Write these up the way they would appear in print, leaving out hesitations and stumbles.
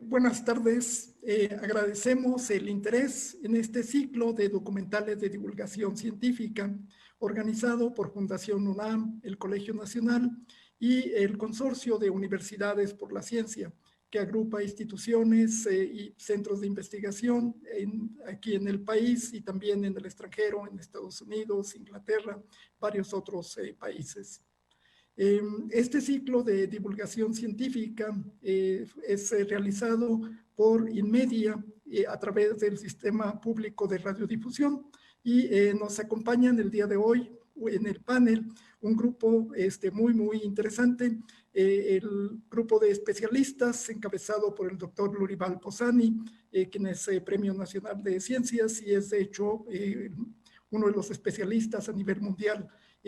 Buenas tardes. Agradecemos el interés en este ciclo de documentales de divulgación científica organizado por Fundación UNAM, el Colegio Nacional y el Consorcio de Universidades por la Ciencia, que agrupa instituciones y centros de investigación aquí en el país y también en el extranjero, en Estados Unidos, Inglaterra, varios otros países. Este ciclo de divulgación científica es realizado por Inmedia a través del Sistema Público de Radiodifusión y nos acompañan el día de hoy en el panel un grupo muy interesante, el grupo de especialistas encabezado por el doctor Lurival Posani, quien es Premio Nacional de Ciencias y es de hecho uno de los especialistas a nivel mundial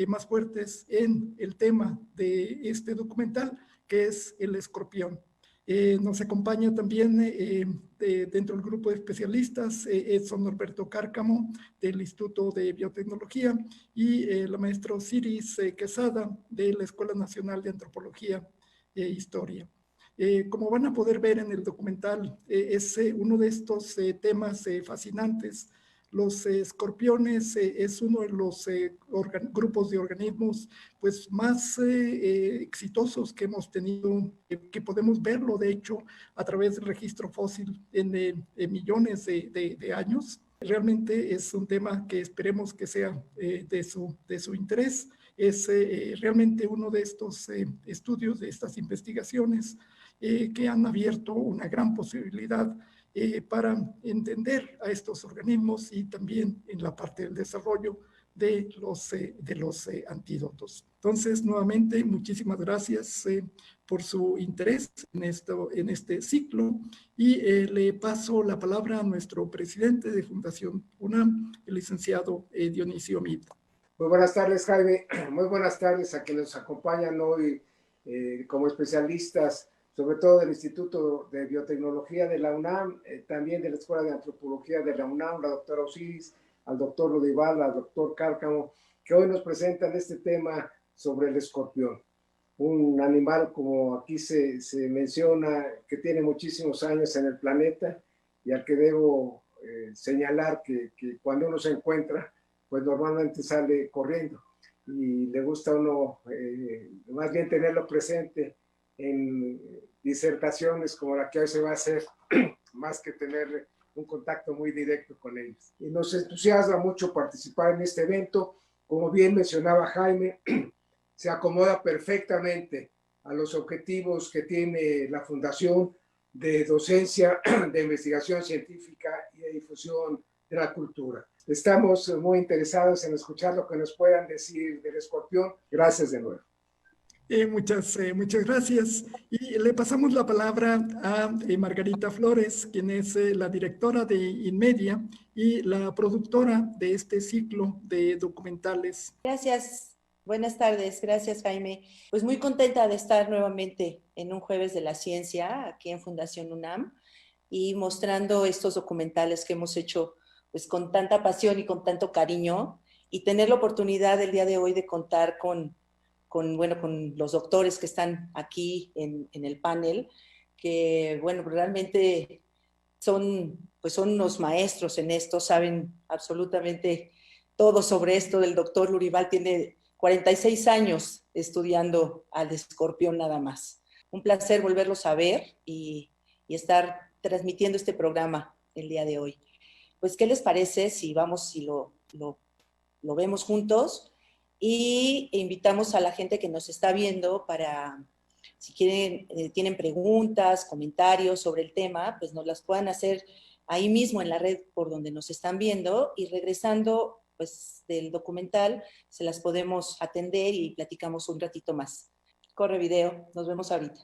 más fuertes en el tema de este documental, que es el escorpión. Nos acompaña también dentro del grupo de especialistas Edson Norberto Cárcamo del Instituto de Biotecnología y la maestra Osiris Quesada de la Escuela Nacional de Antropología e Historia. Como van a poder ver en el documental, es uno de estos temas fascinantes. Los escorpiones es uno de los grupos de organismos pues, más exitosos que hemos tenido, que podemos verlo de hecho a través del registro fósil en millones de años. Realmente es un tema que esperemos que sea de su interés. Es realmente uno de estos estudios, de estas investigaciones que han abierto una gran posibilidad para entender a estos organismos y también en la parte del desarrollo de los antídotos. Entonces, nuevamente, muchísimas gracias por su interés en este ciclo y le paso la palabra a nuestro presidente de Fundación UNAM, el licenciado Dionisio Mit. Muy buenas tardes, Jaime. Muy buenas tardes a quienes nos acompañan hoy como especialistas, sobre todo del Instituto de Biotecnología de la UNAM, también de la Escuela de Antropología de la UNAM, la doctora Osiris, al doctor Lurival, al doctor Cárcamo, que hoy nos presentan este tema sobre el escorpión. Un animal, como aquí se menciona, que tiene muchísimos años en el planeta y al que debo señalar que cuando uno se encuentra, pues normalmente sale corriendo y le gusta a uno más bien tenerlo presente en disertaciones como la que hoy se va a hacer, más que tener un contacto muy directo con ellos. Y nos entusiasma mucho participar en este evento. Como bien mencionaba Jaime, se acomoda perfectamente a los objetivos que tiene la Fundación de docencia, de investigación científica y de difusión de la cultura. Estamos muy interesados en escuchar lo que nos puedan decir del escorpión. Gracias de nuevo. Muchas gracias. Y le pasamos la palabra a Margarita Flores, quien es la directora de Inmedia y la productora de este ciclo de documentales. Gracias. Buenas tardes. Gracias, Jaime. Pues muy contenta de estar nuevamente en un Jueves de la Ciencia aquí en Fundación UNAM y mostrando estos documentales que hemos hecho pues con tanta pasión y con tanto cariño y tener la oportunidad el día de hoy de contar con los doctores que están aquí en el panel, que, bueno, realmente son unos maestros en esto, saben absolutamente todo sobre esto. El doctor Lurival tiene 46 años estudiando al escorpión nada más. Un placer volverlos a ver y estar transmitiendo este programa el día de hoy. Pues, ¿qué les parece si vamos y lo vemos juntos? Y invitamos a la gente que nos está viendo para, si quieren, tienen preguntas, comentarios sobre el tema, pues nos las puedan hacer ahí mismo en la red por donde nos están viendo y regresando pues del documental se las podemos atender y platicamos un ratito más. Corre video, nos vemos ahorita.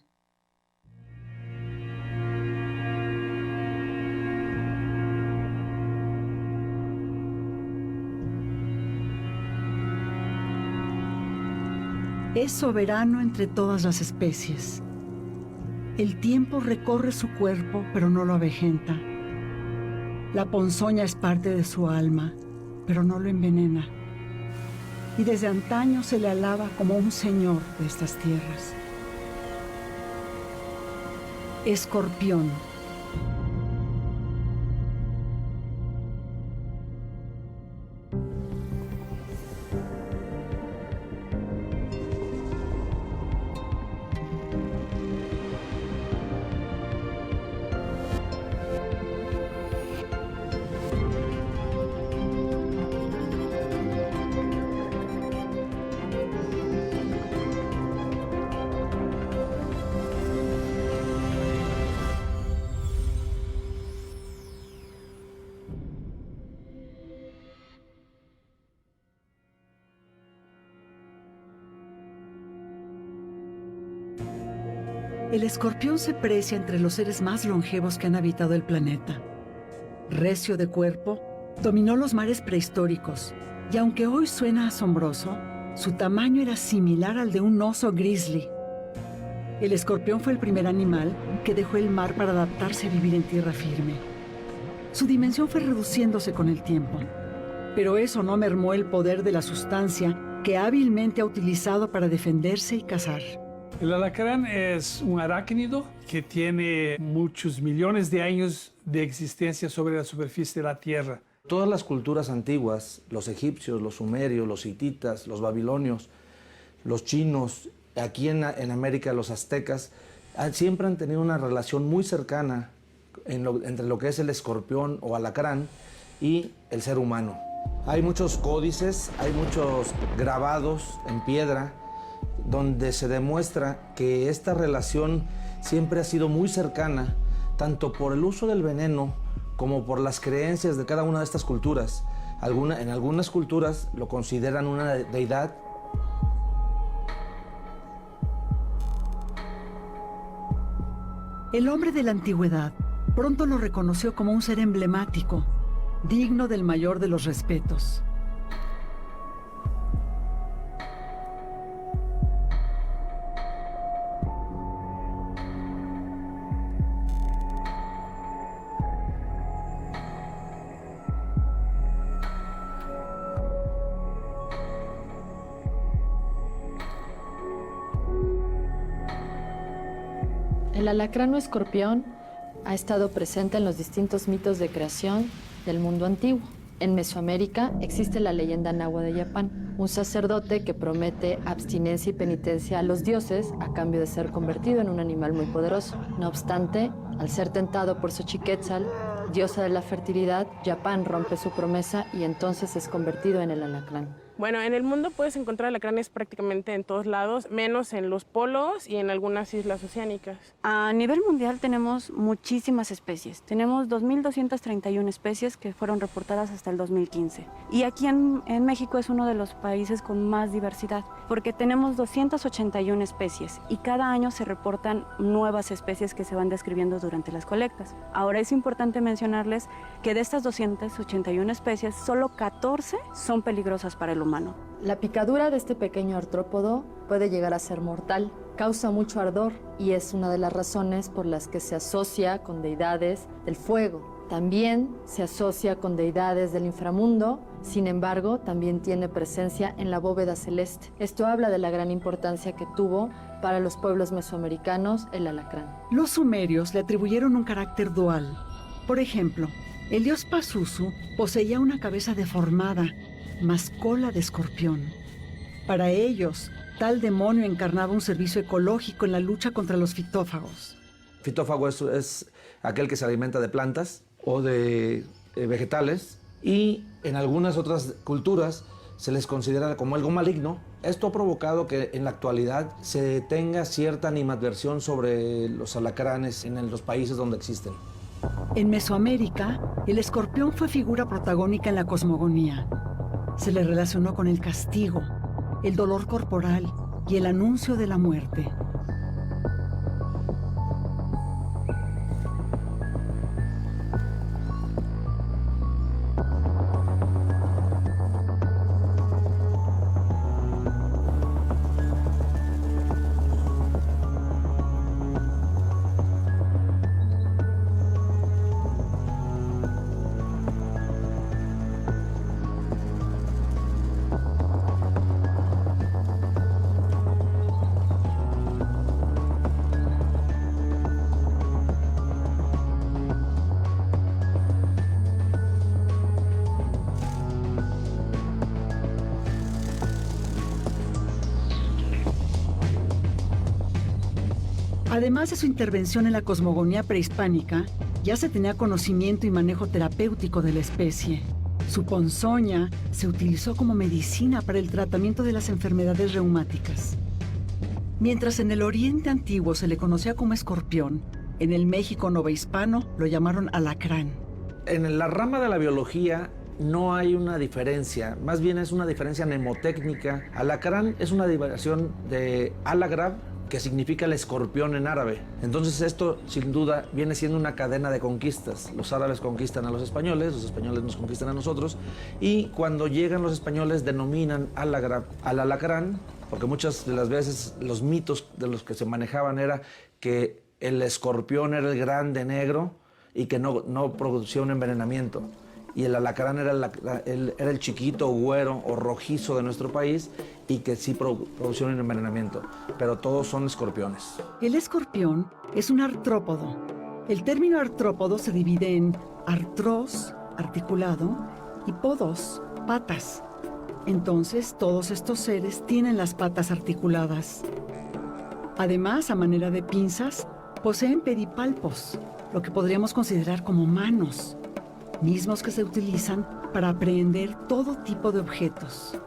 Es soberano entre todas las especies. El tiempo recorre su cuerpo, pero no lo avejenta. La ponzoña es parte de su alma, pero no lo envenena. Y desde antaño se le alaba como un señor de estas tierras. Escorpión, El escorpión se precia entre los seres más longevos que han habitado el planeta. Recio de cuerpo, dominó los mares prehistóricos y aunque hoy suena asombroso, su tamaño era similar al de un oso grizzly. El escorpión fue el primer animal que dejó el mar para adaptarse a vivir en tierra firme. Su dimensión fue reduciéndose con el tiempo, pero eso no mermó el poder de la sustancia que hábilmente ha utilizado para defenderse y cazar. El alacrán es un arácnido que tiene muchos millones de años de existencia sobre la superficie de la Tierra. Todas las culturas antiguas, los egipcios, los sumerios, los hititas, los babilonios, los chinos, aquí en América los aztecas, siempre han tenido una relación muy cercana entre lo que es el escorpión o alacrán y el ser humano. Hay muchos códices, hay muchos grabados en piedra donde se demuestra que esta relación siempre ha sido muy cercana, tanto por el uso del veneno como por las creencias de cada una de estas culturas. En algunas culturas lo consideran una deidad. El hombre de la antigüedad pronto lo reconoció como un ser emblemático, digno del mayor de los respetos. El alacrán o escorpión ha estado presente en los distintos mitos de creación del mundo antiguo. En Mesoamérica existe la leyenda náhuatl de Yapán, un sacerdote que promete abstinencia y penitencia a los dioses a cambio de ser convertido en un animal muy poderoso. No obstante, al ser tentado por Xochiquétzatl, diosa de la fertilidad, Yapán rompe su promesa y entonces es convertido en el alacrán. Bueno, en el mundo puedes encontrar alacranes prácticamente en todos lados, menos en los polos y en algunas islas oceánicas. A nivel mundial tenemos muchísimas especies. Tenemos 2.231 especies que fueron reportadas hasta el 2015. Y aquí en México es uno de los países con más diversidad, porque tenemos 281 especies y cada año se reportan nuevas especies que se van describiendo durante las colectas. Ahora es importante mencionarles que de estas 281 especies, solo 14 son peligrosas para el humano. La picadura de este pequeño artrópodo puede llegar a ser mortal, causa mucho ardor y es una de las razones por las que se asocia con deidades del fuego. También se asocia con deidades del inframundo, sin embargo, también tiene presencia en la bóveda celeste. Esto habla de la gran importancia que tuvo para los pueblos mesoamericanos el alacrán. Los sumerios le atribuyeron un carácter dual. Por ejemplo, el dios Pazuzu poseía una cabeza deformada, más cola de escorpión. Para ellos, tal demonio encarnaba un servicio ecológico en la lucha contra los fitófagos. Fitófago es aquel que se alimenta de plantas o de vegetales, y en algunas otras culturas se les considera como algo maligno. Esto ha provocado que en la actualidad se tenga cierta animadversión sobre los alacranes en los países donde existen. En Mesoamérica, el escorpión fue figura protagónica en la cosmogonía. Se le relacionó con el castigo, el dolor corporal y el anuncio de la muerte. Además de su intervención en la cosmogonía prehispánica, ya se tenía conocimiento y manejo terapéutico de la especie. Su ponzoña se utilizó como medicina para el tratamiento de las enfermedades reumáticas. Mientras en el Oriente Antiguo se le conocía como escorpión, en el México novohispano lo llamaron alacrán. En la rama de la biología no hay una diferencia, más bien es una diferencia mnemotécnica. Alacrán es una derivación de alagrab, que significa el escorpión en árabe. Entonces esto sin duda viene siendo una cadena de conquistas. Los árabes conquistan a los españoles nos conquistan a nosotros, y cuando llegan los españoles denominan al alacrán, porque muchas de las veces los mitos de los que se manejaban era que el escorpión era el grande negro y que no producía un envenenamiento. Y el alacrán era el chiquito, güero o rojizo de nuestro país y que sí producía un envenenamiento. Pero todos son escorpiones. El escorpión es un artrópodo. El término artrópodo se divide en artros, articulado, y podos, patas. Entonces, todos estos seres tienen las patas articuladas. Además, a manera de pinzas, poseen pedipalpos, lo que podríamos considerar como manos, mismos que se utilizan para apreender todo tipo de objetos.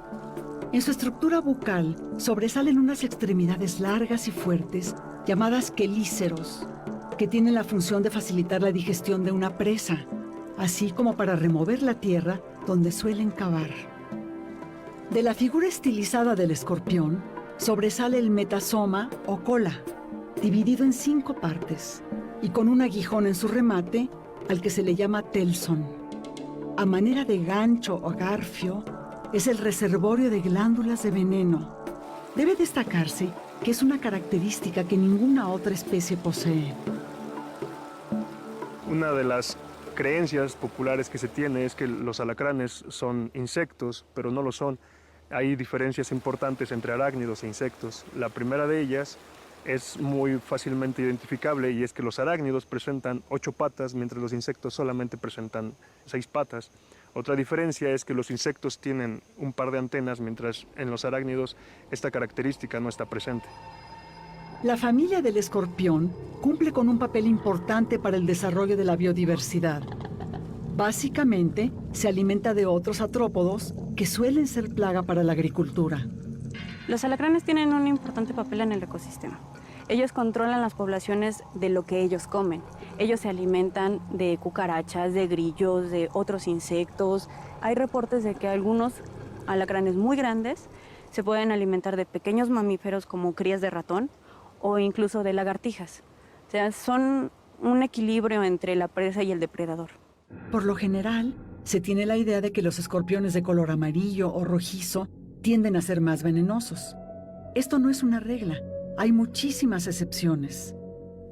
En su estructura bucal sobresalen unas extremidades largas y fuertes llamadas quelíceros, que tienen la función de facilitar la digestión de una presa, así como para remover la tierra donde suelen cavar. De la figura estilizada del escorpión sobresale el metasoma o cola, dividido en 5 partes y con un aguijón en su remate al que se le llama telson. A manera de gancho o garfio, es el reservorio de glándulas de veneno. Debe destacarse que es una característica que ninguna otra especie posee. Una de las creencias populares que se tiene es que los alacranes son insectos, pero no lo son. Hay diferencias importantes entre arácnidos e insectos. La primera de ellas es muy fácilmente identificable, y es que los arácnidos presentan 8 patas, mientras los insectos solamente presentan 6 patas. Otra diferencia es que los insectos tienen un par de antenas, mientras en los arácnidos esta característica no está presente. La familia del escorpión cumple con un papel importante para el desarrollo de la biodiversidad. Básicamente, se alimenta de otros artrópodos que suelen ser plaga para la agricultura. Los alacranes tienen un importante papel en el ecosistema. Ellos controlan las poblaciones de lo que ellos comen. Ellos se alimentan de cucarachas, de grillos, de otros insectos. Hay reportes de que algunos alacranes muy grandes se pueden alimentar de pequeños mamíferos como crías de ratón o incluso de lagartijas. O sea, son un equilibrio entre la presa y el depredador. Por lo general, se tiene la idea de que los escorpiones de color amarillo o rojizo tienden a ser más venenosos. Esto no es una regla. Hay muchísimas excepciones.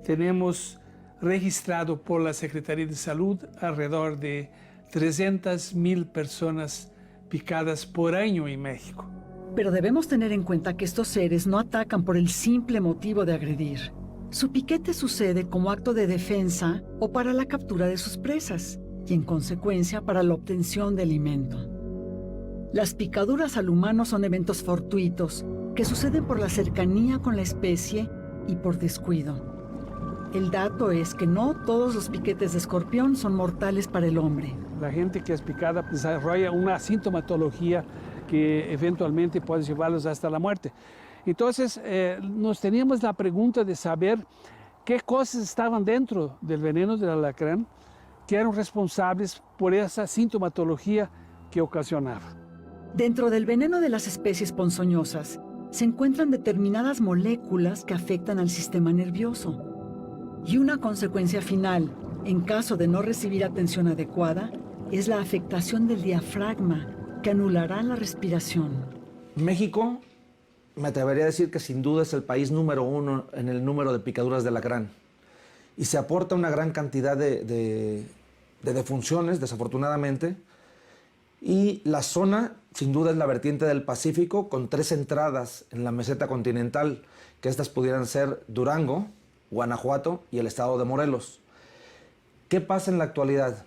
Tenemos registrado por la Secretaría de Salud alrededor de 300,000 personas picadas por año en México. Pero debemos tener en cuenta que estos seres no atacan por el simple motivo de agredir. Su piquete sucede como acto de defensa o para la captura de sus presas, y en consecuencia para la obtención de alimento. Las picaduras al humano son eventos fortuitos que suceden por la cercanía con la especie y por descuido. El dato es que no todos los piquetes de escorpión son mortales para el hombre. La gente que es picada desarrolla una sintomatología que eventualmente puede llevarlos hasta la muerte. Entonces, nos teníamos la pregunta de saber qué cosas estaban dentro del veneno del alacrán que eran responsables por esa sintomatología que ocasionaba. Dentro del veneno de las especies ponzoñosas se encuentran determinadas moléculas que afectan al sistema nervioso. Y una consecuencia final, en caso de no recibir atención adecuada, es la afectación del diafragma, que anulará la respiración. México, me atrevería a decir que sin duda es el país número 1 en el número de picaduras de alacrán. Y se aporta una gran cantidad de defunciones, desafortunadamente. Y la zona, sin duda, es la vertiente del Pacífico, con 3 entradas en la meseta continental, que estas pudieran ser Durango, Guanajuato y el estado de Morelos. ¿Qué pasa en la actualidad?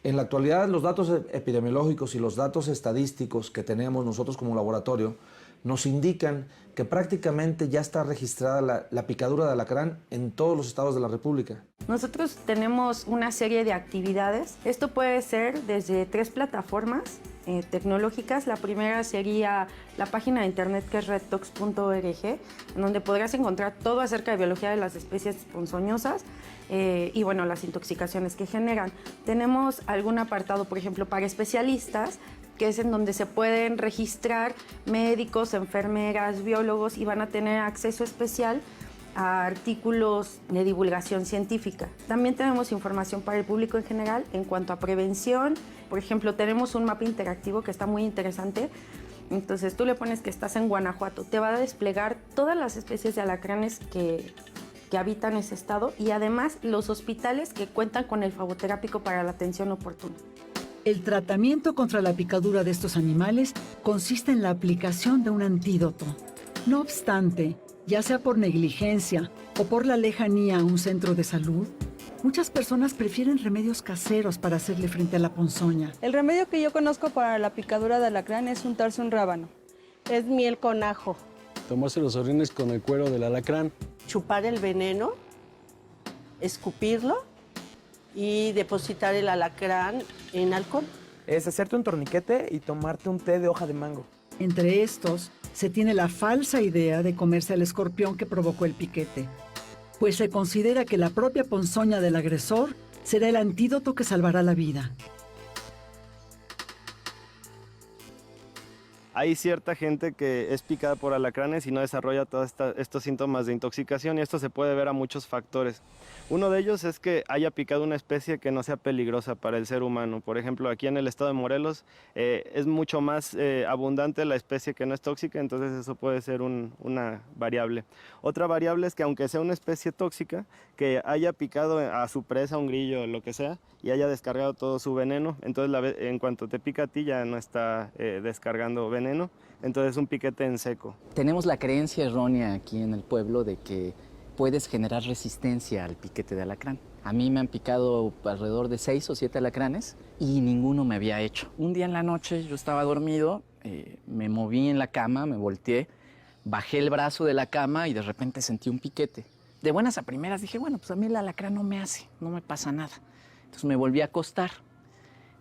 En la actualidad, los datos epidemiológicos y los datos estadísticos que tenemos nosotros como laboratorio nos indican que prácticamente ya está registrada la picadura de alacrán en todos los estados de la República. Nosotros tenemos una serie de actividades. Esto puede ser desde 3 plataformas tecnológicas. La primera sería la página de internet que es redtox.org, en donde podrás encontrar todo acerca de biología de las especies ponzoñosas y bueno, las intoxicaciones que generan. Tenemos algún apartado, por ejemplo, para especialistas que es en donde se pueden registrar médicos, enfermeras, biólogos y van a tener acceso especial a artículos de divulgación científica. También tenemos información para el público en general en cuanto a prevención. Por ejemplo, tenemos un mapa interactivo que está muy interesante. Entonces tú le pones que estás en Guanajuato, te va a desplegar todas las especies de alacranes que habitan ese estado y además los hospitales que cuentan con el fagoterápico para la atención oportuna. El tratamiento contra la picadura de estos animales consiste en la aplicación de un antídoto. No obstante, ya sea por negligencia o por la lejanía a un centro de salud, muchas personas prefieren remedios caseros para hacerle frente a la ponzoña. El remedio que yo conozco para la picadura de alacrán es untarse un rábano. Es miel con ajo. Tomarse los orines con el cuero del alacrán. Chupar el veneno, escupirlo y depositar el alacrán en alcohol. Es hacerte un torniquete y tomarte un té de hoja de mango. Entre estos, se tiene la falsa idea de comerse al escorpión que provocó el piquete, pues se considera que la propia ponzoña del agresor será el antídoto que salvará la vida. Hay cierta gente que es picada por alacranes y no desarrolla todos estos síntomas de intoxicación y esto se puede ver a muchos factores. Uno de ellos es que haya picado una especie que no sea peligrosa para el ser humano. Por ejemplo, aquí en el estado de Morelos es mucho más abundante la especie que no es tóxica, entonces eso puede ser una variable. Otra variable es que aunque sea una especie tóxica, que haya picado a su presa, un grillo o lo que sea, y haya descargado todo su veneno, entonces en cuanto te pica a ti ya no está descargando veneno, entonces es un piquete en seco. Tenemos la creencia errónea aquí en el pueblo de que puedes generar resistencia al piquete de alacrán. A mí me han picado alrededor de 6 o 7 alacranes y ninguno me había hecho. Un día en la noche yo estaba dormido, me moví en la cama, me volteé, bajé el brazo de la cama y de repente sentí un piquete. De buenas a primeras dije, bueno, pues a mí el alacrán no me hace, no me pasa nada. Entonces me volví a acostar,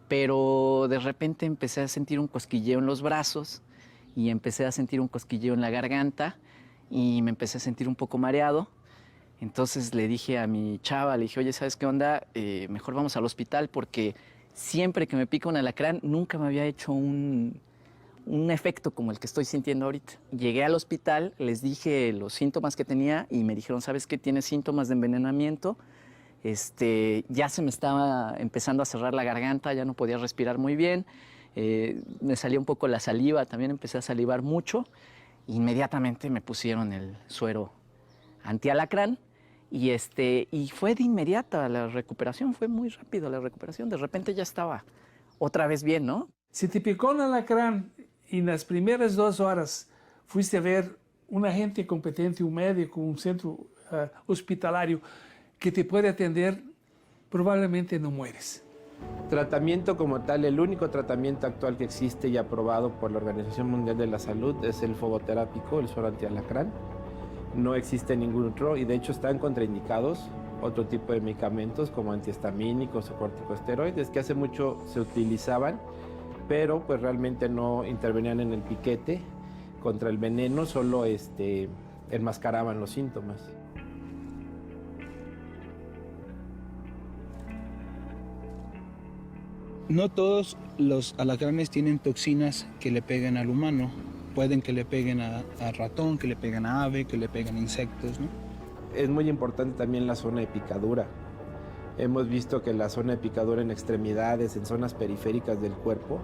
pero de repente empecé a sentir un cosquilleo en los brazos y empecé a sentir un cosquilleo en la garganta y me empecé a sentir un poco mareado. Entonces le dije a mi chava, le dije, oye, ¿sabes qué onda? Mejor vamos al hospital porque siempre que me pica un alacrán nunca me había hecho un efecto como el que estoy sintiendo ahorita. Llegué al hospital, les dije los síntomas que tenía y me dijeron, ¿sabes qué? Tienes síntomas de envenenamiento. Ya se me estaba empezando a cerrar la garganta, ya no podía respirar muy bien. Me salía un poco la saliva, también empecé a salivar mucho. Inmediatamente me pusieron el suero antialacrán y fue de inmediata la recuperación, fue muy rápido la recuperación. De repente ya estaba otra vez bien, ¿no? Si te picó un alacrán y en las primeras 2 horas fuiste a ver un agente competente, un médico, un centro hospitalario que te puede atender, probablemente no mueres. Tratamiento como tal, el único tratamiento actual que existe y aprobado por la Organización Mundial de la Salud es el fagoterápico, el suero antialacrán. No existe ningún otro y de hecho están contraindicados otro tipo de medicamentos como antihistamínicos o corticosteroides que hace mucho se utilizaban, pero pues realmente no intervenían en el piquete contra el veneno, solo enmascaraban los síntomas. No todos los alacranes tienen toxinas que le peguen al humano. Pueden que le peguen a ratón, que le peguen a ave, que le peguen a insectos, ¿no? Es muy importante también la zona de picadura. Hemos visto que la zona de picadura en extremidades, en zonas periféricas del cuerpo,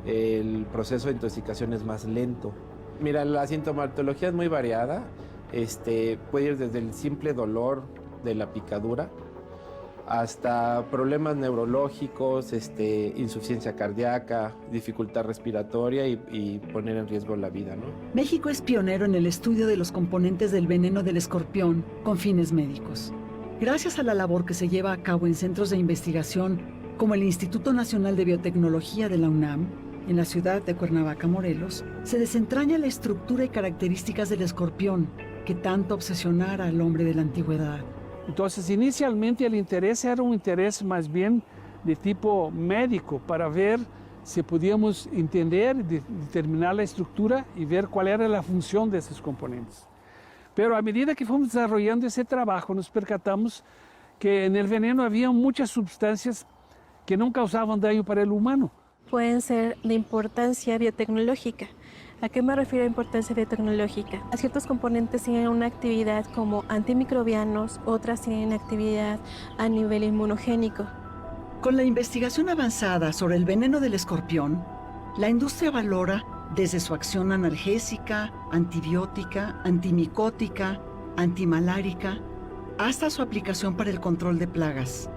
el proceso de intoxicación es más lento. Mira, la sintomatología es muy variada. Puede ir desde el simple dolor de la picadura hasta problemas neurológicos, insuficiencia cardíaca, dificultad respiratoria y poner en riesgo la vida, ¿no? México es pionero en el estudio de los componentes del veneno del escorpión con fines médicos. Gracias a la labor que se lleva a cabo en centros de investigación como el Instituto Nacional de Biotecnología de la UNAM, en la ciudad de Cuernavaca, Morelos, se desentraña la estructura y características del escorpión que tanto obsesionara al hombre de la antigüedad. Entonces, inicialmente el interés era un interés más bien de tipo médico para ver si podíamos entender, determinar la estructura y ver cuál era la función de esos componentes. Pero a medida que fuimos desarrollando ese trabajo, nos percatamos que en el veneno había muchas sustancias que no causaban daño para el humano. pueden ser de importancia biotecnológica. ¿A qué me refiero a importancia biotecnológica? A ciertos componentes tienen una actividad como antimicrobianos, otras tienen actividad a nivel inmunogénico. Con la investigación avanzada sobre el veneno del escorpión, la industria valora desde su acción analgésica, antibiótica, antimicótica, antimalárica, hasta su aplicación para el control de plagas.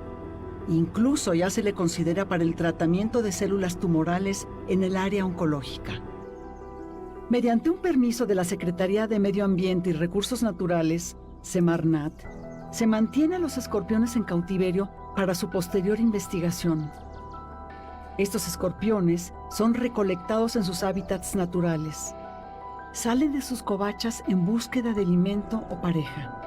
Incluso ya se le considera para el tratamiento de células tumorales en el área oncológica. Mediante un permiso de la Secretaría de Medio Ambiente y Recursos Naturales, Semarnat, se mantiene a los escorpiones en cautiverio para su posterior investigación. Estos escorpiones son recolectados en sus hábitats naturales. Salen de sus covachas en búsqueda de alimento o pareja.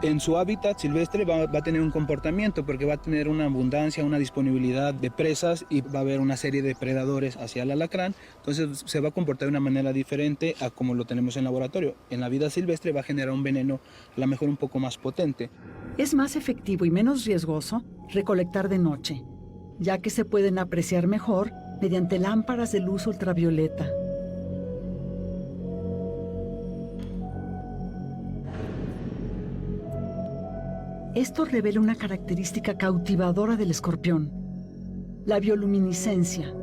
En su hábitat silvestre va a tener un comportamiento porque va a tener una abundancia, una disponibilidad de presas y va a haber una serie de predadores hacia el alacrán. Entonces se va a comportar de una manera diferente a como lo tenemos en laboratorio. En la vida silvestre va a generar un veneno a lo mejor un poco más potente. Es más efectivo y menos riesgoso recolectar de noche, ya que se pueden apreciar mejor mediante lámparas de luz ultravioleta. Esto revela una característica cautivadora del escorpión, la bioluminiscencia.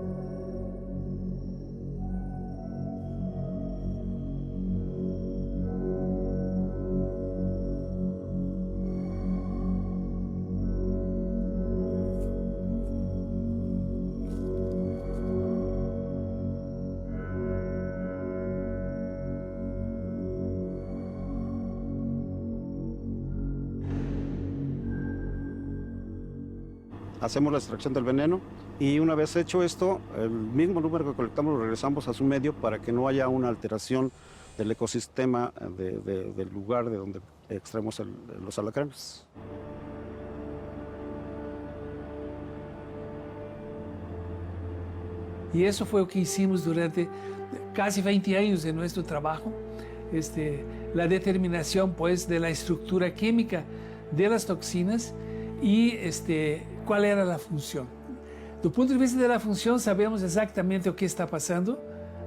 Hacemos la extracción del veneno y una vez hecho esto, el mismo número que colectamos lo regresamos a su medio para que no haya una alteración del ecosistema del lugar de donde extraemos los alacranes. Y eso fue lo que hicimos durante casi 20 años de nuestro trabajo. La determinación pues, de la estructura química de las toxinas y cuál era la función. Do punto de vista de la función, sabemos exactamente o que está pasando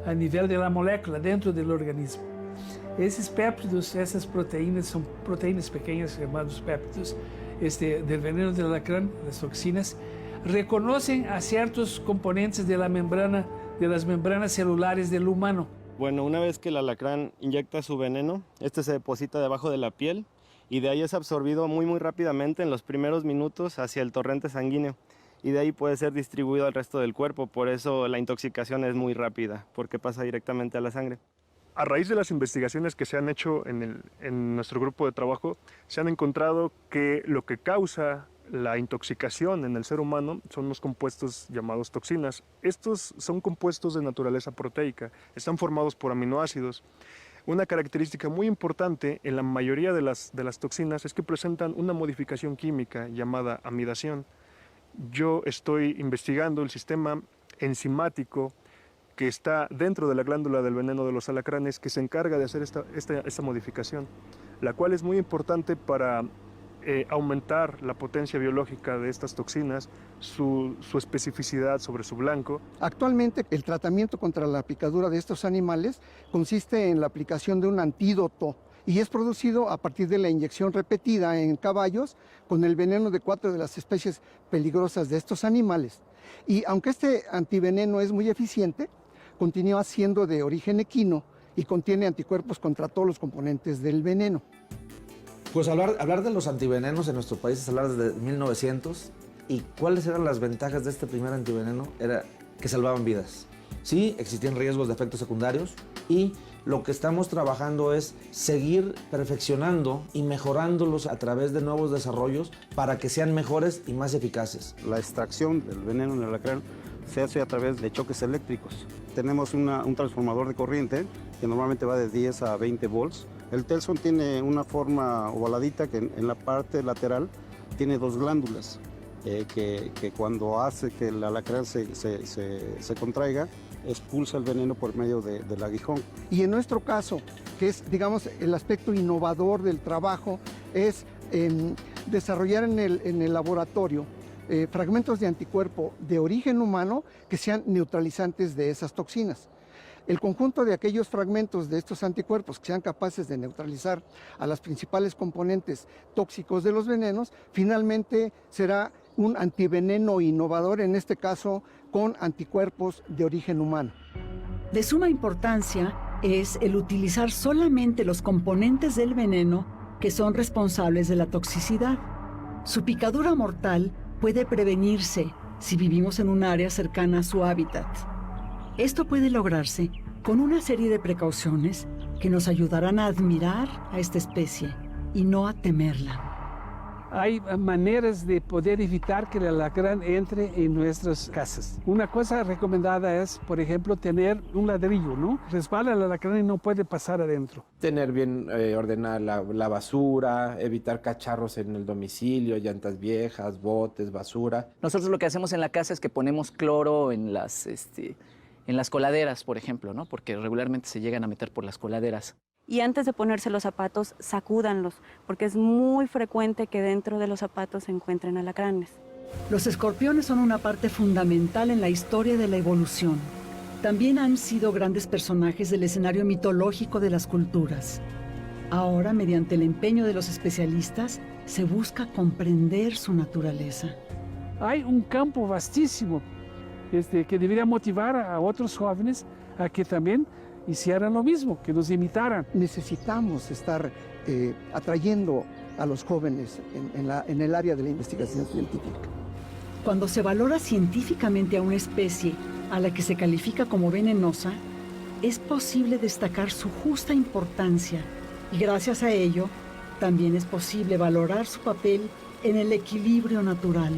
a nivel de la molécula dentro del organismo. Esses péptidos, essas proteínas, são proteínas pequeñas llamadas péptidos del veneno del alacrán, las toxinas, reconocen a ciertos componentes de la membrana, de las membranas celulares del humano. Bueno, una vez que el alacrán inyecta su veneno, se deposita debajo de la piel y de ahí es absorbido muy rápidamente en los primeros minutos hacia el torrente sanguíneo y de ahí puede ser distribuido al resto del cuerpo. Por eso la intoxicación es muy rápida, porque pasa directamente a la sangre. A raíz de las investigaciones que se han hecho en nuestro grupo de trabajo, se han encontrado que lo que causa la intoxicación en el ser humano son los compuestos llamados toxinas. Estos son compuestos de naturaleza proteica, están formados por aminoácidos. Una característica muy importante en la mayoría de las toxinas es que presentan una modificación química llamada amidación. Yo estoy investigando el sistema enzimático que está dentro de la glándula del veneno de los alacranes que se encarga de hacer esta modificación, la cual es muy importante para aumentar la potencia biológica de estas toxinas, su especificidad sobre su blanco. Actualmente el tratamiento contra la picadura de estos animales consiste en la aplicación de un antídoto y es producido a partir de la inyección repetida en caballos con el veneno de 4 de las especies peligrosas de estos animales. Y aunque este antiveneno es muy eficiente, continúa siendo de origen equino y contiene anticuerpos contra todos los componentes del veneno. Pues hablar de los antivenenos en nuestro país es hablar desde 1900. ¿Y cuáles eran las ventajas de este primer antiveneno? Era que salvaban vidas. Sí, existían riesgos de efectos secundarios y lo que estamos trabajando es seguir perfeccionando y mejorándolos a través de nuevos desarrollos para que sean mejores y más eficaces. La extracción del veneno en el alacrán se hace a través de choques eléctricos. Tenemos un transformador de corriente que normalmente va de 10 a 20 volts. El Telson tiene una forma ovaladita que en la parte lateral tiene 2 glándulas. que cuando hace que el alacrán se contraiga, expulsa el veneno por medio del aguijón. Y en nuestro caso, que es, digamos, el aspecto innovador del trabajo, es desarrollar en el laboratorio fragmentos de anticuerpo de origen humano que sean neutralizantes de esas toxinas. El conjunto de aquellos fragmentos de estos anticuerpos que sean capaces de neutralizar a las principales componentes tóxicos de los venenos, finalmente será un antiveneno innovador, en este caso con anticuerpos de origen humano. De suma importancia es el utilizar solamente los componentes del veneno que son responsables de la toxicidad. Su picadura mortal puede prevenirse si vivimos en un área cercana a su hábitat. Esto puede lograrse con una serie de precauciones que nos ayudarán a admirar a esta especie y no a temerla. Hay maneras de poder evitar que el alacrán entre en nuestras casas. Una cosa recomendada es, por ejemplo, tener un ladrillo, ¿no? Resbala el alacrán y no puede pasar adentro. Tener bien ordenada la basura, evitar cacharros en el domicilio, llantas viejas, botes, basura. Nosotros lo que hacemos en la casa es que ponemos cloro en las coladeras, por ejemplo, ¿no? Porque regularmente se llegan a meter por las coladeras. Y antes de ponerse los zapatos, sacúdanlos, porque es muy frecuente que dentro de los zapatos se encuentren alacranes. Los escorpiones son una parte fundamental en la historia de la evolución. También han sido grandes personajes del escenario mitológico de las culturas. Ahora, mediante el empeño de los especialistas, se busca comprender su naturaleza. Hay un campo vastísimo que debería motivar a otros jóvenes a que también hicieran lo mismo, que nos imitaran. Necesitamos estar atrayendo a los jóvenes en el área de la investigación científica. Cuando se valora científicamente a una especie a la que se califica como venenosa, es posible destacar su justa importancia y gracias a ello también es posible valorar su papel en el equilibrio natural.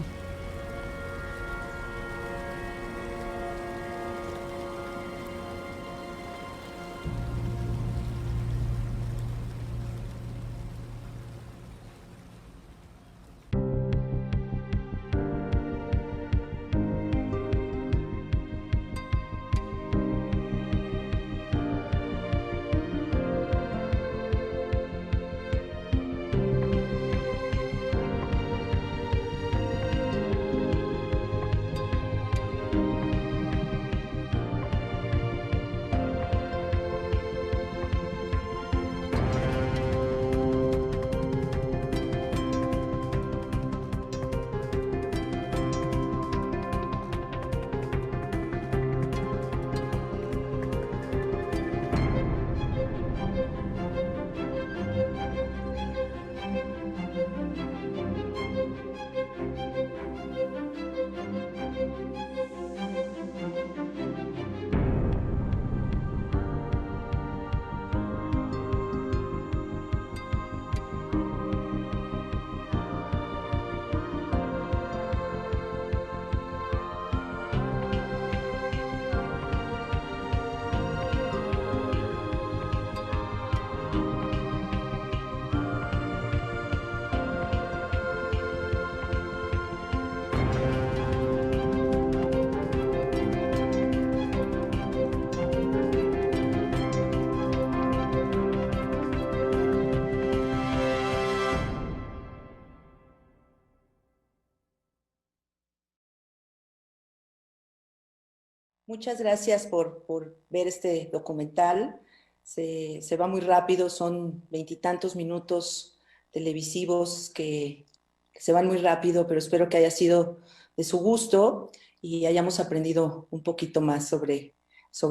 Muchas gracias por ver este documental. Se va muy rápido, son 20 y tantos minutos televisivos que se van muy rápido, pero espero que haya sido de su gusto y hayamos aprendido un poquito más sobre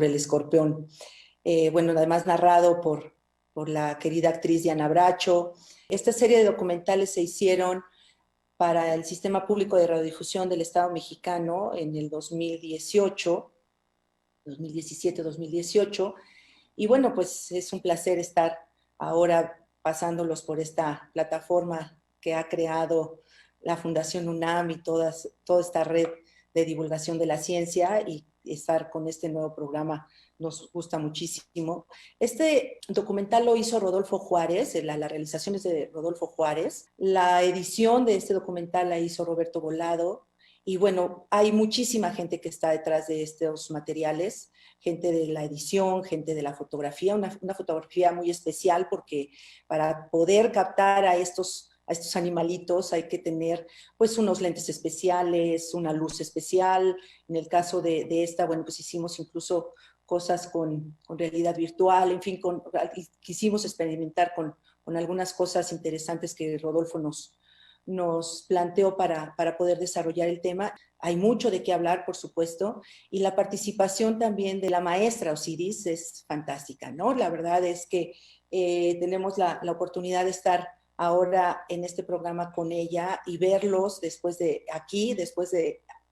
el escorpión. Bueno, además narrado por la querida actriz Diana Bracho. Esta serie de documentales se hicieron para el Sistema Público de Radiodifusión del Estado Mexicano en el 2017-2018. Y bueno, pues es un placer estar ahora pasándolos por esta plataforma que ha creado la Fundación UNAM y toda esta red de divulgación de la ciencia y estar con este nuevo programa nos gusta muchísimo. Este documental lo hizo Rodolfo Juárez, la realización es de Rodolfo Juárez. La edición de este documental la hizo Roberto Volado. Y bueno, hay muchísima gente que está detrás de estos materiales, gente de la edición, gente de la fotografía, una fotografía muy especial porque para poder captar a estos animalitos hay que tener pues unos lentes especiales, una luz especial. En el caso de esta, bueno, pues hicimos incluso cosas con realidad virtual, en fin, quisimos experimentar con algunas cosas interesantes que Rodolfo nos planteó para poder desarrollar el tema. Hay mucho de qué hablar, por supuesto, y la participación también de la maestra Osiris es fantástica, ¿no? La verdad es que tenemos la oportunidad de estar ahora en este programa con ella y verlos después de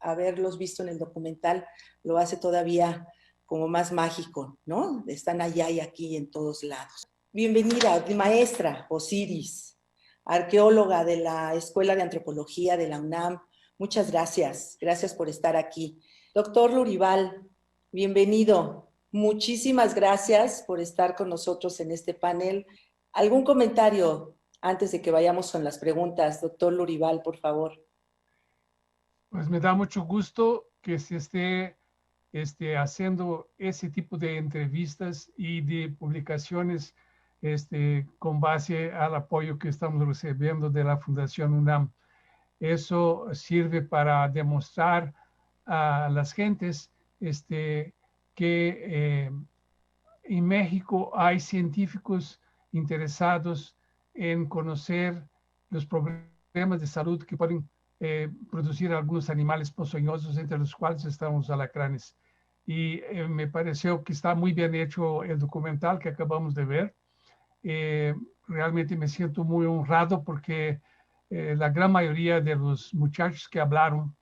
haberlos visto en el documental, lo hace todavía como más mágico, ¿no? Están allá y aquí en todos lados. Bienvenida, maestra Osiris, arqueóloga de la Escuela de Antropología de la UNAM. Muchas gracias. Gracias por estar aquí. Doctor Lurival, bienvenido. Muchísimas gracias por estar con nosotros en este panel. ¿Algún comentario antes de que vayamos con las preguntas? Doctor Lurival, por favor. Pues me da mucho gusto que se esté haciendo ese tipo de entrevistas y de publicaciones con base al apoyo que estamos recibiendo de la Fundación UNAM. Eso sirve para demostrar a las gentes que en México hay científicos interesados en conocer los problemas de salud que pueden producir algunos animales ponzoñosos, entre los cuales están los alacranes. Y me pareció que está muy bien hecho el documental que acabamos de ver. Realmente me siento muy honrado porque la gran mayoría de los muchachos que hablaron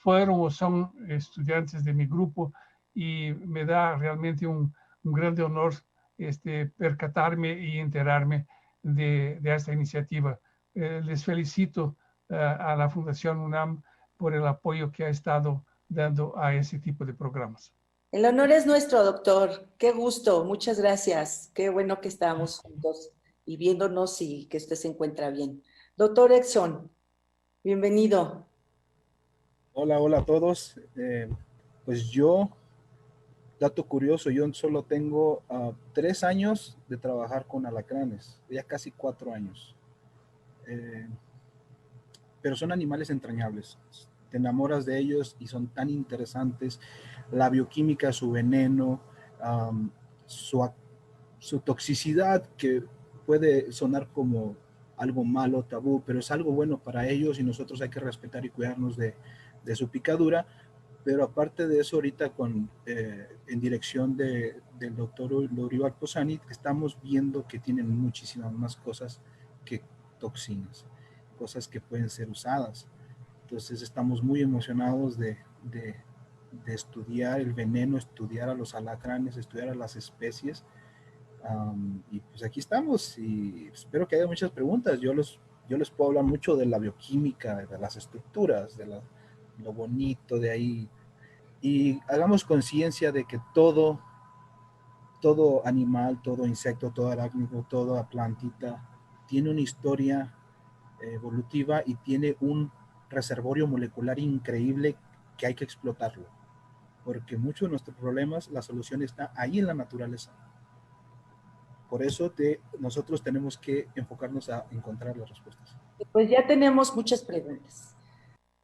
fueron o son estudiantes de mi grupo y me da realmente un grande honor percatarme y enterarme de esta iniciativa. Les felicito a la Fundación UNAM por el apoyo que ha estado dando a ese tipo de programas. El honor es nuestro, doctor. Qué gusto, muchas gracias. Qué bueno que estamos juntos y viéndonos y que usted se encuentra bien. Doctor Exxon, bienvenido. Hola a todos. Pues yo, dato curioso, yo solo tengo 3 años de trabajar con alacranes, ya casi 4 años. Pero son animales entrañables. Te enamoras de ellos y son tan interesantes. La bioquímica, su veneno, su toxicidad, que puede sonar como algo malo, tabú, pero es algo bueno para ellos y nosotros hay que respetar y cuidarnos de su picadura. Pero aparte de eso, ahorita en dirección del doctor Lurival Posani, estamos viendo que tienen muchísimas más cosas que toxinas, cosas que pueden ser usadas. Entonces estamos muy emocionados de estudiar el veneno, estudiar a los alacranes, estudiar a las especies. Y pues aquí estamos y espero que haya muchas preguntas. Yo les puedo hablar mucho de la bioquímica, de las estructuras, de lo bonito de ahí. Y hagamos conciencia de que todo animal, todo insecto, todo arácnido, toda plantita tiene una historia evolutiva y tiene un reservorio molecular increíble que hay que explotarlo, porque muchos de nuestros problemas, la solución está ahí en la naturaleza. Por eso nosotros tenemos que enfocarnos a encontrar las respuestas. Pues ya tenemos muchas preguntas.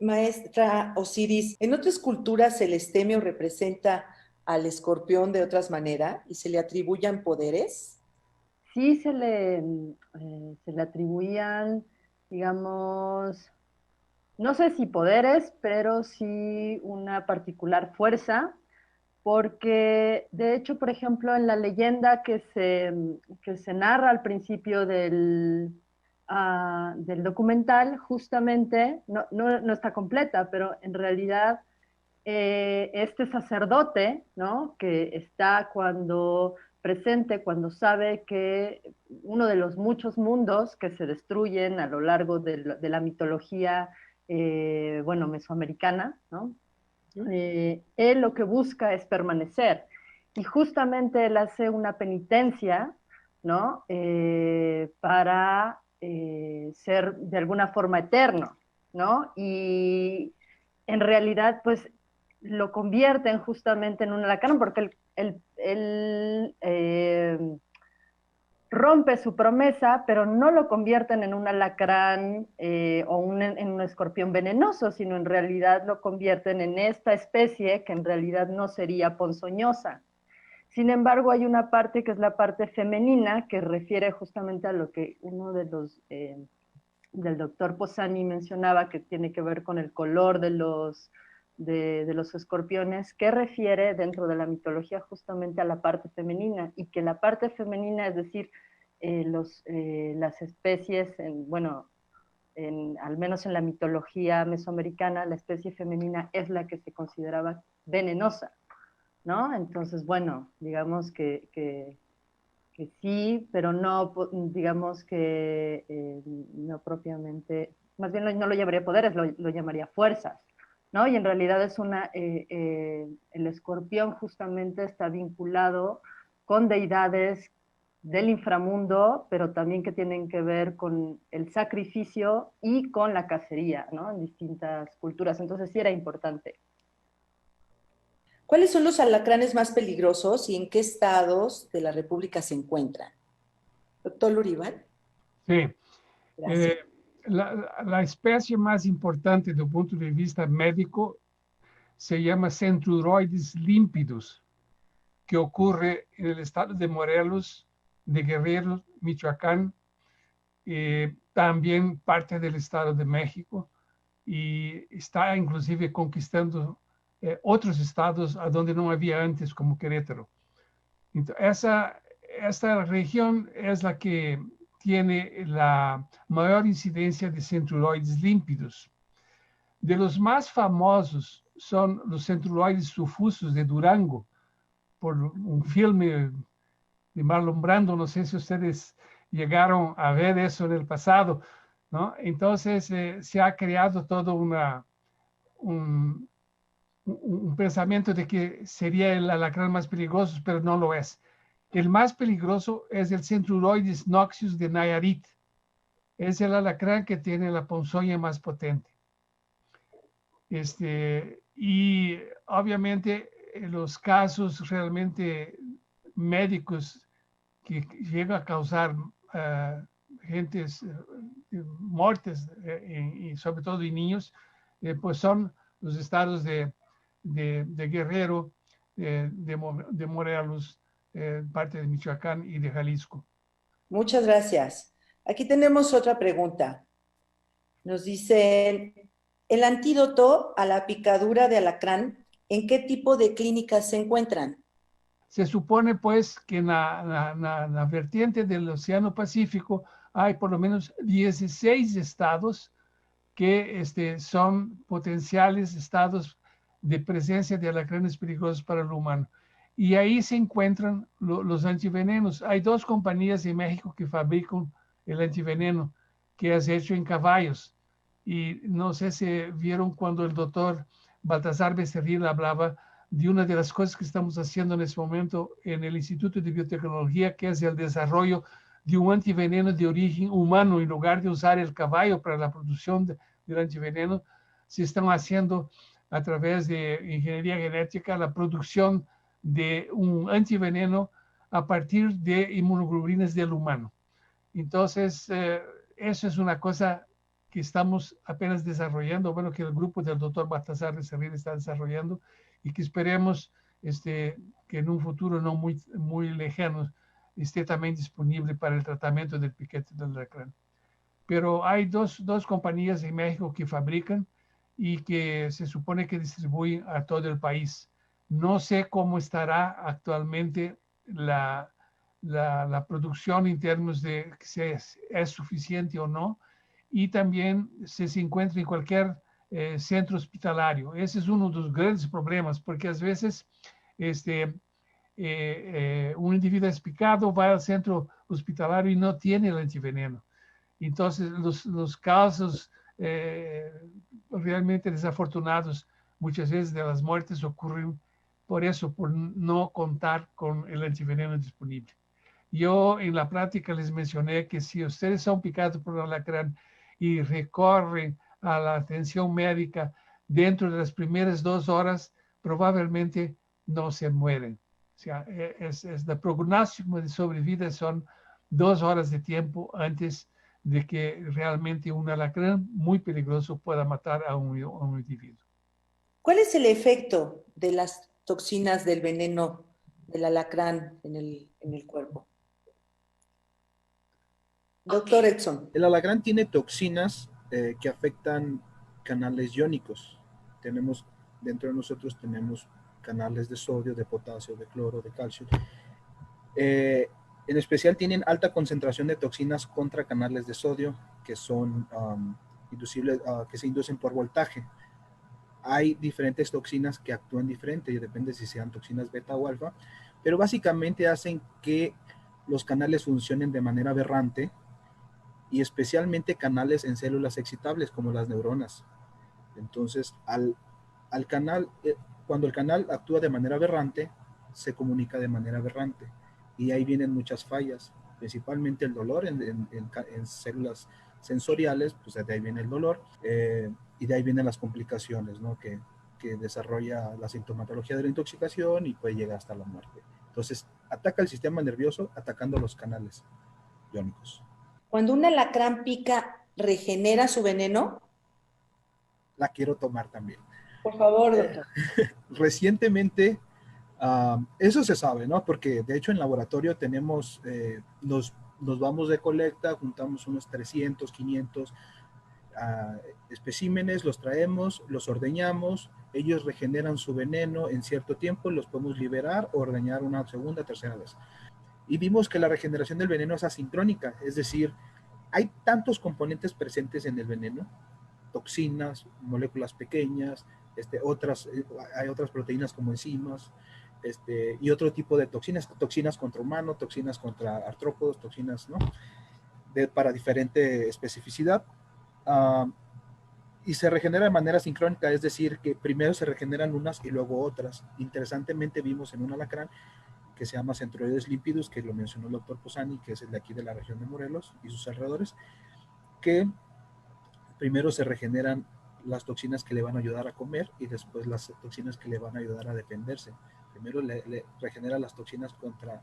Maestra Osiris, ¿en otras culturas el estemio representa al escorpión de otras maneras y se le atribuyan poderes? Sí, se le atribuían, digamos, no sé si poderes, pero sí una particular fuerza, porque de hecho, por ejemplo, en la leyenda que se narra al principio del documental, justamente, no está completa, pero en realidad este sacerdote, ¿no?, que está presente cuando sabe que uno de los muchos mundos que se destruyen a lo largo de la mitología mesoamericana, ¿no?, él lo que busca es permanecer. Y justamente él hace una penitencia, ¿no? Para ser de alguna forma eterno, ¿no? Y en realidad, pues, lo convierten justamente en un alacrán porque él rompe su promesa, pero no lo convierten en un alacrán o en un escorpión venenoso, sino en realidad lo convierten en esta especie que en realidad no sería ponzoñosa. Sin embargo, hay una parte que es la parte femenina que refiere justamente a lo que uno de los del doctor Posani mencionaba, que tiene que ver con el color de los escorpiones, que refiere dentro de la mitología justamente a la parte femenina, y que la parte femenina, es decir, las especies, al menos en la mitología mesoamericana, la especie femenina es la que se consideraba venenosa, ¿no? Entonces, bueno, digamos que sí, pero no, digamos que no propiamente, más bien no lo llamaría poderes, lo llamaría fuerzas, ¿no? Y en realidad es el escorpión justamente está vinculado con deidades del inframundo, pero también que tienen que ver con el sacrificio y con la cacería, ¿no? En distintas culturas, entonces sí era importante. ¿Cuáles son los alacranes más peligrosos y en qué estados de la República se encuentran? Doctor Lurival. Sí. La especie más importante desde el punto de vista médico se llama Centruroides límpidos, que ocurre en el estado de Morelos, de Guerrero, Michoacán, también parte del estado de México, y está inclusive conquistando otros estados a donde no había antes, como Querétaro. Entonces, esta región es la que tiene la mayor incidencia de centruroides límpidos. De los más famosos son los centruroides sulfusos de Durango, por un filme de Marlon Brando, no sé si ustedes llegaron a ver eso en el pasado, ¿no? Entonces se ha creado todo un pensamiento de que sería el alacrán más peligroso, pero no lo es. El más peligroso es el Centruroides noxius de Nayarit. Es el alacrán que tiene la ponzoña más potente. Y obviamente los casos realmente médicos que llegan a causar muertes, y sobre todo en niños, pues son los estados de Guerrero, de Morelos, parte de Michoacán y de Jalisco. Muchas gracias. Aquí tenemos otra pregunta. Nos dicen, ¿el antídoto a la picadura de alacrán, en qué tipo de clínicas se encuentran? Se supone pues que en la vertiente del Océano Pacífico hay por lo menos 16 estados que son potenciales estados de presencia de alacranes peligrosos para el humano. Y ahí se encuentran los antivenenos. Hay 2 compañías en México que fabrican el antiveneno, que es hecho en caballos. Y no sé si vieron cuando el doctor Baltasar Becerril hablaba de una de las cosas que estamos haciendo en este momento en el Instituto de Biotecnología, que es el desarrollo de un antiveneno de origen humano. En lugar de usar el caballo para la producción del antiveneno, se están haciendo a través de ingeniería genética la producción de un antiveneno a partir de inmunoglobulinas del humano. Entonces, eso es una cosa que estamos apenas desarrollando, bueno, que el grupo del doctor Baltasar Becerril está desarrollando, y que esperemos que en un futuro no muy lejano esté también disponible para el tratamiento del piquete del alacrán. Pero hay dos compañías en México que fabrican y que se supone que distribuyen a todo el país. No sé cómo estará actualmente la producción en términos de si es suficiente o no, y también si se encuentra en cualquier centro hospitalario. Ese es uno de los grandes problemas, porque a veces un individuo es picado, va al centro hospitalario y no tiene el antiveneno. Entonces, los casos realmente desafortunados muchas veces de las muertes ocurren por eso, por no contar con el antiveneno disponible. Yo en la práctica les mencioné que si ustedes son picados por un alacrán y recorren a la atención médica dentro de las primeras 2 horas, probablemente no se mueren. O sea, el pronóstico de sobrevida son 2 horas de tiempo antes de que realmente un alacrán muy peligroso pueda matar a un individuo. ¿Cuál es el efecto de las toxinas del veneno del alacrán en el cuerpo? Doctor Edson. El alacrán tiene toxinas que afectan canales iónicos. Dentro de nosotros tenemos canales de sodio, de potasio, de cloro, de calcio. En especial tienen alta concentración de toxinas contra canales de sodio que son inducibles, que se inducen por voltaje. Hay diferentes toxinas que actúan diferente y depende si sean toxinas beta o alfa, pero básicamente hacen que los canales funcionen de manera aberrante y especialmente canales en células excitables como las neuronas. Entonces, cuando el canal actúa de manera aberrante, se comunica de manera aberrante y ahí vienen muchas fallas, principalmente el dolor en células sensoriales, pues de ahí viene el dolor y de ahí vienen las complicaciones, ¿no? que desarrolla la sintomatología de la intoxicación y puede llegar hasta la muerte. Entonces, ataca el sistema nervioso atacando los canales iónicos. Cuando un alacrán pica, ¿regenera su veneno? La quiero tomar también. Por favor, doctor. Recientemente, eso se sabe, ¿no? Porque de hecho en laboratorio tenemos, nos vamos de colecta, juntamos unos 300, 500 especímenes, los traemos, los ordeñamos, ellos regeneran su veneno en cierto tiempo, los podemos liberar o ordeñar una segunda, tercera vez. Y vimos que la regeneración del veneno es asincrónica, es decir, hay tantos componentes presentes en el veneno, toxinas, moléculas pequeñas, hay otras proteínas como enzimas, y otro tipo de toxinas contra humano, toxinas contra artrópodos, toxinas, ¿no? Para diferente especificidad, y se regenera de manera sincrónica, es decir, que primero se regeneran unas y luego otras. Interesantemente vimos en un alacrán que se llama Centroides limpidus, que lo mencionó el doctor Posani, que es el de aquí de la región de Morelos y sus alrededores, que primero se regeneran las toxinas que le van a ayudar a comer y después las toxinas que le van a ayudar a defenderse. Primero le regenera las toxinas contra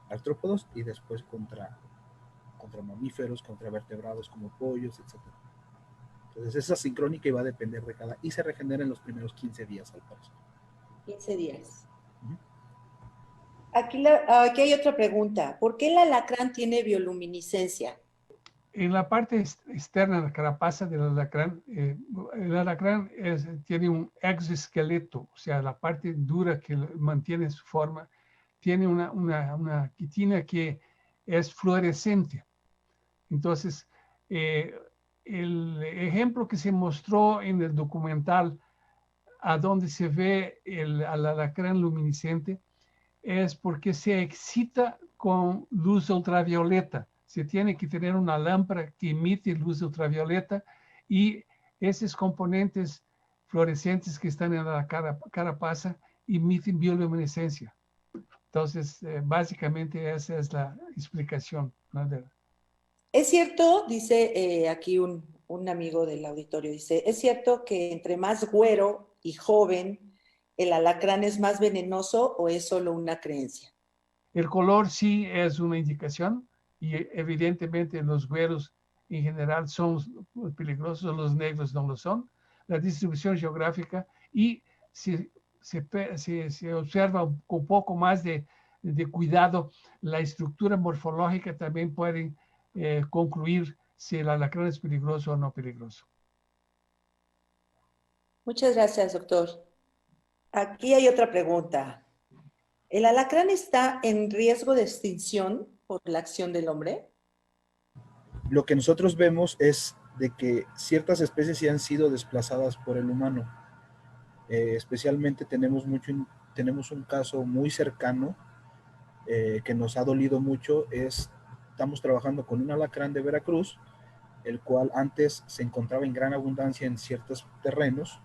artrópodos y después contra mamíferos, contra vertebrados como pollos, etc. Entonces esa sincrónica va a depender de cada, y se regenera en los primeros 15 días al parecer. 15 días. Aquí hay otra pregunta. ¿Por qué el alacrán tiene bioluminiscencia? En la parte externa de la carapaza del alacrán, el alacrán tiene un exoesqueleto, o sea, la parte dura que mantiene su forma, tiene una quitina que es fluorescente. Entonces, el ejemplo que se mostró en el documental, a donde se ve al alacrán luminiscente, es porque se excita con luz ultravioleta. Se tiene que tener una lámpara que emite luz ultravioleta y esos componentes fluorescentes que están en la carapaza emiten bioluminiscencia. Entonces, básicamente esa es la explicación, ¿no? Es cierto, dice aquí un amigo del auditorio, dice, ¿es cierto que entre más güero y joven el alacrán es más venenoso o es solo una creencia? El color sí es una indicación y evidentemente los güeros en general son peligrosos, los negros no lo son. La distribución geográfica y se observa con un poco más de cuidado, la estructura morfológica también puede concluir si el alacrán es peligroso o no peligroso. Muchas gracias, doctor. Aquí hay otra pregunta. ¿El alacrán está en riesgo de extinción por la acción del hombre? Lo que nosotros vemos es de que ciertas especies sí han sido desplazadas por el humano. Especialmente tenemos un caso muy cercano que nos ha dolido mucho. Estamos trabajando con un alacrán de Veracruz, el cual antes se encontraba en gran abundancia en ciertos terrenos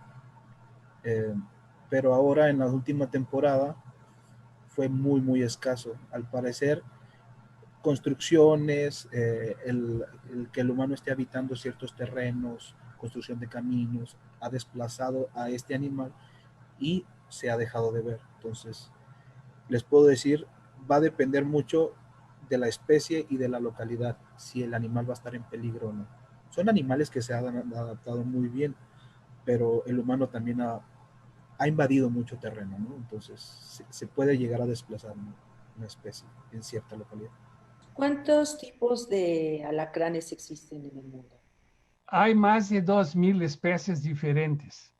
pero ahora en la última temporada fue muy escaso. Al parecer, construcciones, el que el humano esté habitando ciertos terrenos, construcción de caminos, ha desplazado a este animal y se ha dejado de ver. Entonces, les puedo decir, va a depender mucho de la especie y de la localidad, si el animal va a estar en peligro o no. Son animales que se han adaptado muy bien, pero el humano también ha invadido mucho terreno, ¿no? Entonces, se puede llegar a desplazar una especie en cierta localidad. ¿Cuántos tipos de alacranes existen en el mundo? Hay más de 2000 especies diferentes.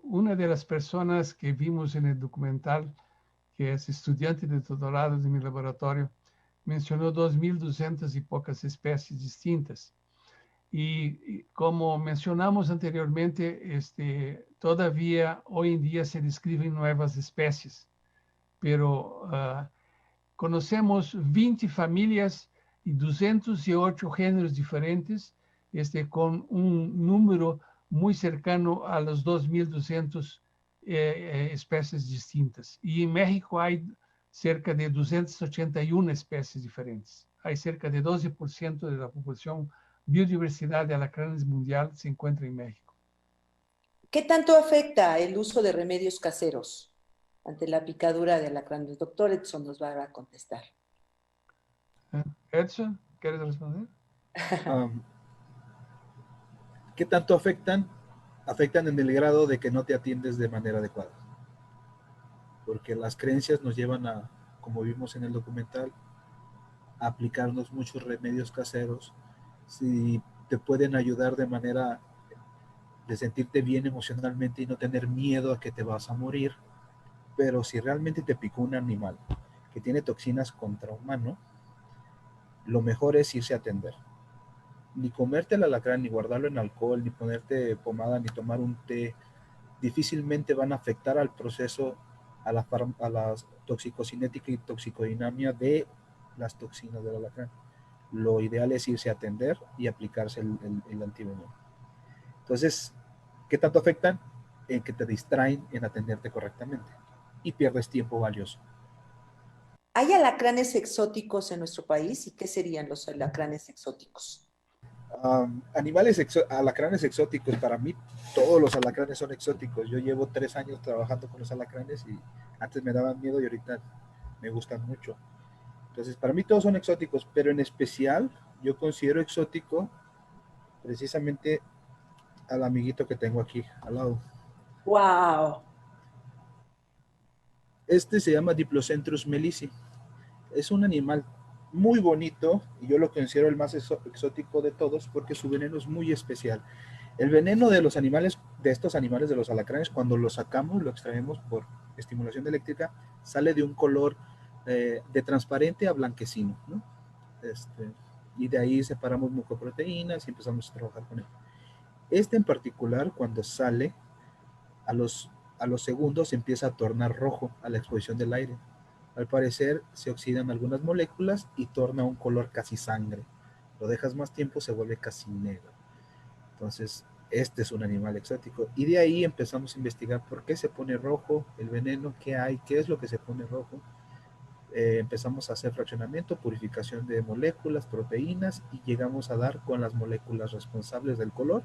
Una de las personas que vimos en el documental, que es estudiante de doctorado de mi laboratorio, mencionó 2200 y pocas especies distintas. Y como mencionamos anteriormente, todavía hoy en día se describen nuevas especies, pero conocemos 20 familias y 208 géneros diferentes, con un número muy cercano a los 2200 especies distintas. Y en México hay cerca de 281 especies diferentes. Hay cerca de 12% de la población biodiversidad de alacranes mundial se encuentra en México. ¿Qué tanto afecta el uso de remedios caseros ante la picadura de alacrán? El doctor Edson nos va a contestar. Edson, ¿quieres responder? ¿Qué tanto afectan? Afectan en el grado de que no te atiendes de manera adecuada. Porque las creencias nos llevan a, como vimos en el documental, a aplicarnos muchos remedios caseros. Si te pueden ayudar de manera de sentirte bien emocionalmente y no tener miedo a que te vas a morir, pero si realmente te picó un animal que tiene toxinas contra humano, lo mejor es irse a atender. Ni comerte el alacrán, ni guardarlo en alcohol, ni ponerte pomada, ni tomar un té, difícilmente van a afectar al proceso, a la toxicocinética y toxicodinamia de las toxinas del alacrán. Lo ideal es irse a atender y aplicarse el antiveneno. Entonces, ¿qué tanto afectan? En que te distraen en atenderte correctamente y pierdes tiempo valioso. ¿Hay alacranes exóticos en nuestro país? ¿Y qué serían los alacranes exóticos? Alacranes exóticos, para mí todos los alacranes son exóticos. Yo llevo 3 años trabajando con los alacranes y antes me daban miedo y ahorita me gustan mucho. Entonces, para mí todos son exóticos, pero en especial yo considero exótico precisamente al amiguito que tengo aquí al lado. ¡Wow! Este se llama Diplocentrus melisi. Es un animal muy bonito y yo lo considero el más exótico de todos porque su veneno es muy especial. El veneno de los animales, de estos animales, de los alacranes, cuando lo sacamos, lo extraemos por estimulación eléctrica, sale de un color de transparente a blanquecino, ¿no? Y de ahí separamos mucoproteínas y empezamos a trabajar con él. Este en particular, cuando sale, a los segundos empieza a tornar rojo a la exposición del aire. Al parecer se oxidan algunas moléculas y torna un color casi sangre. Lo dejas más tiempo, se vuelve casi negro. Entonces, este es un animal exótico. Y de ahí empezamos a investigar por qué se pone rojo el veneno, qué hay, qué es lo que se pone rojo. Empezamos a hacer fraccionamiento, purificación de moléculas, proteínas, y llegamos a dar con las moléculas responsables del color,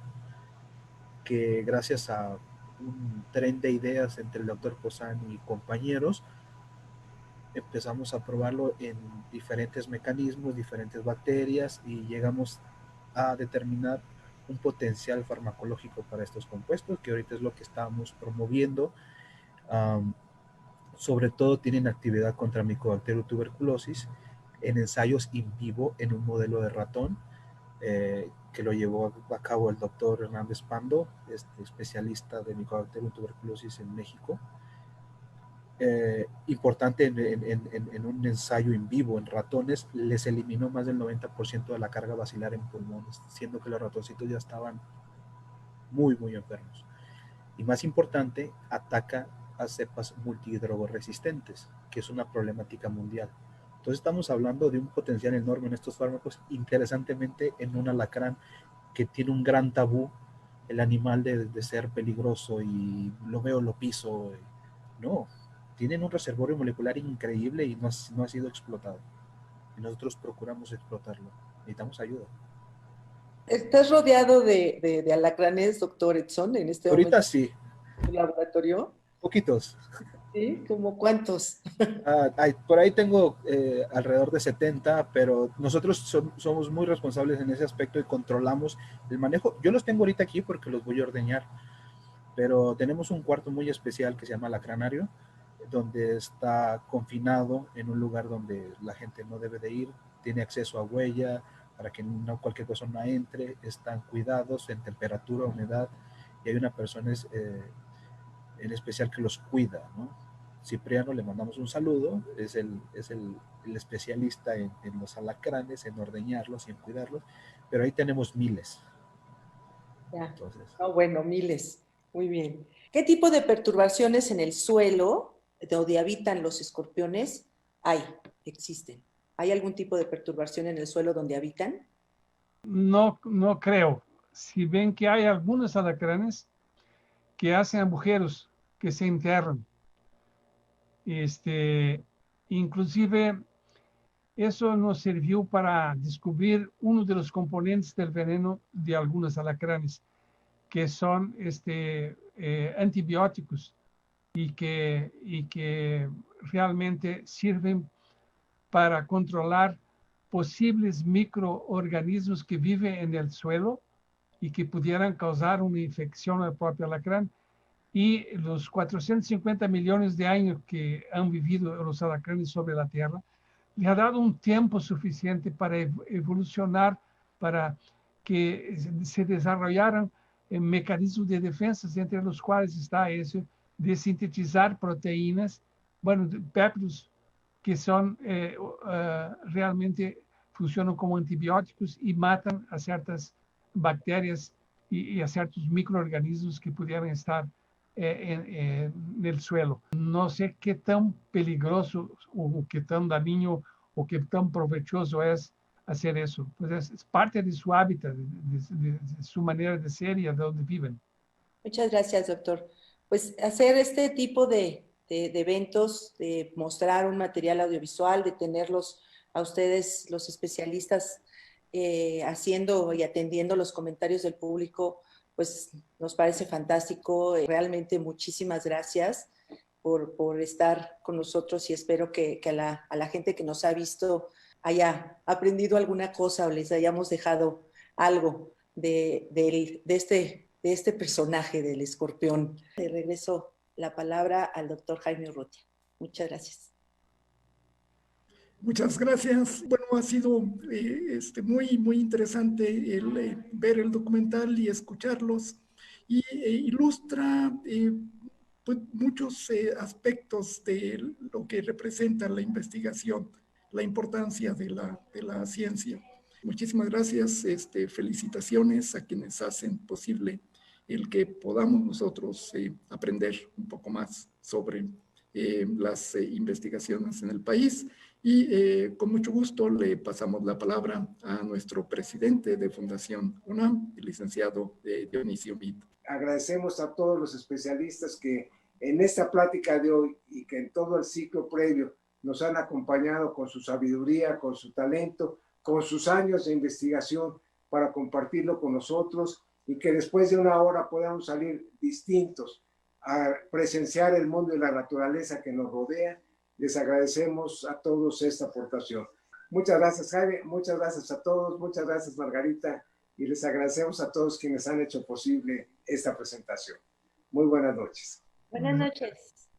que gracias a un tren de ideas entre el doctor Pozzan y compañeros, empezamos a probarlo en diferentes mecanismos, diferentes bacterias, y llegamos a determinar un potencial farmacológico para estos compuestos, que ahorita es lo que estamos promoviendo. Sobre todo tienen actividad contra Mycobacterium tuberculosis en ensayos in vivo en un modelo de ratón, que lo llevó a cabo el doctor Hernández Pando, especialista de Mycobacterium tuberculosis en México. Importante en un ensayo en vivo en ratones, les eliminó más del 90% de la carga bacilar en pulmones, siendo que los ratoncitos ya estaban muy enfermos. Y más importante, ataca a cepas multidrogoresistentes, que es una problemática mundial. Entonces estamos hablando de un potencial enorme en estos fármacos, interesantemente en un alacrán que tiene un gran tabú el animal de ser peligroso y lo veo, lo piso. No, tienen un reservorio molecular increíble y no ha sido explotado. Y nosotros procuramos explotarlo. Necesitamos ayuda. ¿Estás rodeado de alacranes, doctor Edson, en este momento? Ahorita sí. ¿En el laboratorio? Poquitos. ¿Sí? ¿Cómo cuántos? Por ahí tengo alrededor de 70, pero nosotros somos muy responsables en ese aspecto y controlamos el manejo. Yo los tengo ahorita aquí porque los voy a ordeñar, pero tenemos un cuarto muy especial que se llama alacranario, donde está confinado en un lugar donde la gente no debe de ir, tiene acceso a huella para que no cualquier persona entre, están cuidados en temperatura, humedad, y hay una persona en especial que los cuida, ¿no? Cipriano, le mandamos un saludo, es el especialista en los alacranes, en ordeñarlos y en cuidarlos, pero ahí tenemos miles. Ya. Entonces, bueno, miles, muy bien. ¿Qué tipo de perturbaciones en el suelo donde habitan los escorpiones existen? ¿Hay algún tipo de perturbación en el suelo donde habitan? No creo. Si ven que hay algunos alacranes que hacen agujeros, que se enterran. Inclusive, eso nos sirvió para descubrir uno de los componentes del veneno de algunos alacranes, que son antibióticos y que realmente sirven para controlar posibles microorganismos que viven en el suelo y que pudieran causar una infección al propio alacrán. Y los 450 millones de años que han vivido los alacranes sobre la Tierra, le ha dado un tiempo suficiente para evolucionar, para que se desarrollaran mecanismos de defensa, entre los cuales está eso de sintetizar proteínas, péptidos, que son realmente funcionan como antibióticos y matan a ciertas bacterias y a ciertos microorganismos que pudieran estar en el suelo. No sé qué tan peligroso o qué tan dañino o qué tan provechoso es hacer eso. Pues es parte de su hábitat, de su manera de ser y de donde viven. Muchas gracias, doctor. Pues hacer este tipo de eventos, de mostrar un material audiovisual, de tenerlos a ustedes, los especialistas, haciendo y atendiendo los comentarios del público, pues nos parece fantástico. Realmente muchísimas gracias por estar con nosotros y espero que a la gente que nos ha visto haya aprendido alguna cosa o les hayamos dejado algo de este personaje del escorpión. De regreso la palabra al doctor Jaime Urrutia. Muchas gracias. Muchas gracias. Bueno, ha sido muy interesante el ver el documental y escucharlos, y ilustra pues muchos aspectos de lo que representa la investigación, la importancia de la ciencia. Muchísimas gracias, felicitaciones a quienes hacen posible el que podamos nosotros aprender un poco más sobre las investigaciones en el país. Y con mucho gusto le pasamos la palabra a nuestro presidente de Fundación UNAM, el licenciado Dionisio Mit. Agradecemos a todos los especialistas que en esta plática de hoy y que en todo el ciclo previo nos han acompañado con su sabiduría, con su talento, con sus años de investigación para compartirlo con nosotros, y que después de una hora podamos salir distintos a presenciar el mundo y la naturaleza que nos rodea. Les agradecemos a todos esta aportación. Muchas gracias, Jaime, muchas gracias a todos, muchas gracias, Margarita, y les agradecemos a todos quienes han hecho posible esta presentación. Muy buenas noches. Buenas noches.